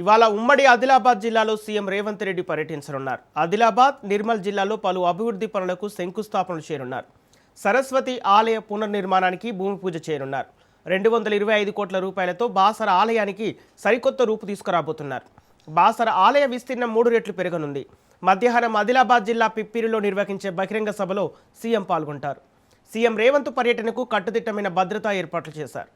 ఇవాళ ఉమ్మడి ఆదిలాబాద్ జిల్లాలో సీఎం రేవంత్ రెడ్డి పర్యటించనున్నారు. ఆదిలాబాద్, నిర్మల్ జిల్లాలో పలు అభివృద్ధి పనులకు శంకుస్థాపనలు చేయనున్నారు. సరస్వతి ఆలయ పునర్నిర్మాణానికి భూమి పూజ చేయనున్నారు. 225 కోట్ల రూపాయలతో బాసర ఆలయానికి సరికొత్త రూపు తీసుకురాబోతున్నారు. బాసర ఆలయ విస్తీర్ణం 3 రెట్లు పెరగనుంది. మధ్యాహ్నం ఆదిలాబాద్ జిల్లా పిప్పిరిలో నిర్వహించే బహిరంగ సభలో సీఎం పాల్గొంటారు. సీఎం రేవంత్ పర్యటనకు కట్టుదిట్టమైన భద్రతా ఏర్పాట్లు చేశారు.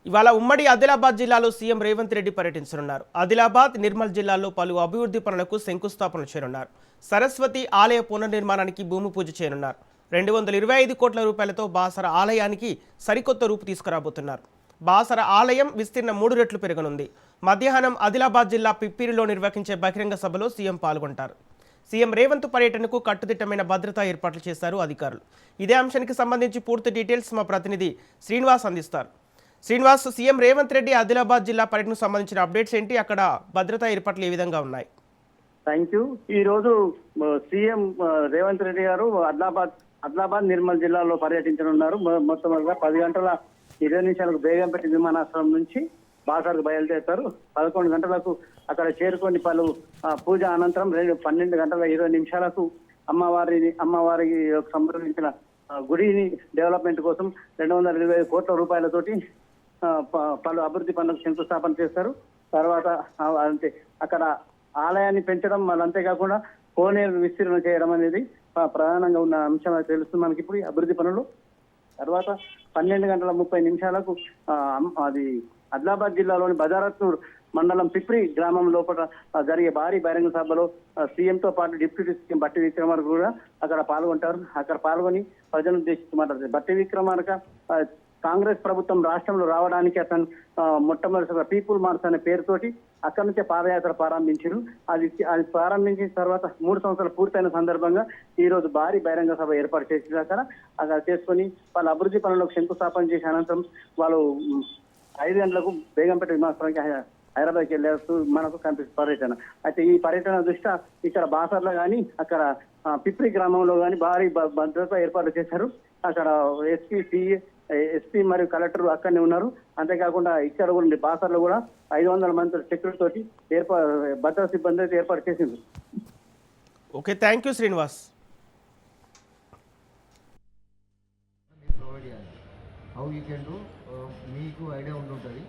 ఇవాళ ఉమ్మడి ఆదిలాబాద్ జిల్లాలో సీఎం రేవంత్ రెడ్డి పర్యటించనున్నారు. ఆదిలాబాద్, నిర్మల్ జిల్లాలో పలు అభివృద్ధి పనులకు శంకుస్థాపనలు చేయనున్నారు. సరస్వతి ఆలయ పునర్నిర్మాణానికి భూమి పూజ చేయనున్నారు. 225 కోట్ల రూపాయలతో బాసర ఆలయానికి సరికొత్త రూపు తీసుకురాబోతున్నారు. బాసర ఆలయం విస్తీర్ణం 3 రెట్లు పెరగనుంది. మధ్యాహ్నం ఆదిలాబాద్ జిల్లా పిప్పిరిలో నిర్వహించే బహిరంగ సభలో సీఎం పాల్గొంటారు. సీఎం రేవంత్ పర్యటనకు కట్టుదిట్టమైన భద్రతా ఏర్పాట్లు చేశారు అధికారులు. ఇదే అంశానికి సంబంధించి పూర్తి డీటెయిల్స్ మా ప్రతినిధి శ్రీనివాస్ అందిస్తారు. శ్రీనివాస్, సీఎం రేవంత్ రెడ్డి ఆదిలాబాద్ జిల్లా పర్యటనకు సంబంధించిన అప్డేట్స్ ఏంటి? అక్కడ భద్రతా ఏర్పాట్లు ఏ విధంగా ఉన్నాయి? Thank you. ఈ రోజు సీఎం రేవంత్ రెడ్డి గారు ఆదిలాబాద్ నిర్మల్ జిల్లాలో పర్యటించనున్నారు. మొత్తం 10 గంటల 20 నిమిషాలకు బేగంపేట విమానాశ్రయం నుంచి బాసరకు బయలుదేరుతారు. 11 గంటలకు అక్కడ చేరుకొని పలు పూజ అనంతరం 12 గంటల 20 నిమిషాలకు అమ్మవారికి సంబంధించిన గుడిని డెవలప్మెంట్ కోసం 225 కోట్ల రూపాయలతోటి పలు అభివృద్ధి పనులకు శంకుస్థాపన చేస్తారు. తర్వాత అంటే అక్కడ ఆలయాన్ని పెంచడం, మళ్ళీ అంతేకాకుండా కోనేరు విస్తీర్ణ చేయడం అనేది ప్రధానంగా ఉన్న అంశం తెలుస్తుంది మనకి ఇప్పుడు అభివృద్ధి పనులు. తర్వాత 12 గంటల 30 నిమిషాలకు అది ఆదిలాబాద్ జిల్లాలోని బజారత్నూర్ మండలం పిప్రి గ్రామం లోపల జరిగే భారీ బహిరంగ సభలో సీఎంతో పాటు డిప్యూటీ సీఎం బట్టి విక్రమార్క కూడా అక్కడ పాల్గొంటారు. అక్కడ పాల్గొని ప్రజలను ఉద్దేశించి మాట్లాడతారు. బట్టి విక్రమార్క కాంగ్రెస్ ప్రభుత్వం రాష్ట్రంలో రావడానికి అతను మొట్టమొదటిసారి పీపుల్ మార్చ్ అనే పేరుతోటి అక్కడి నుంచే పాదయాత్ర ప్రారంభించారు. అది ప్రారంభించిన తర్వాత 3 సంవత్సరాలు పూర్తయిన సందర్భంగా ఈ రోజు భారీ బహిరంగ సభ ఏర్పాటు చేసిన అక్కడ చేసుకొని వాళ్ళ అభివృద్ధి పనులకు శంకుస్థాపన చేసిన అనంతరం వాళ్ళు 5 గంటలకు బేగంపేట విమానాశ్రయానికి హైదరాబాద్కి వెళ్ళేస్తూ మనకు కనిపిస్తుంది పర్యటన. అయితే ఈ పర్యటన దృష్ట్యా ఇక్కడ బాసర్లో కానీ అక్కడ పిప్రి గ్రామంలో కానీ భారీ భద్రత ఏర్పాటు చేశారు. అక్కడ ఎస్పీ మరియు కలెక్టర్ అక్కడనే ఉన్నారు. అంతేకాకుండా ఇక్కడ కూడా బాసర్లో కూడా 500 మంది సెక్యూరిటీ తోటి భద్రతా సిబ్బంది అయితే ఏర్పాటు చేసింది. Okay, thank you Srinivas. How you can do మీకు ఐడియా ఉంటుంటుంది.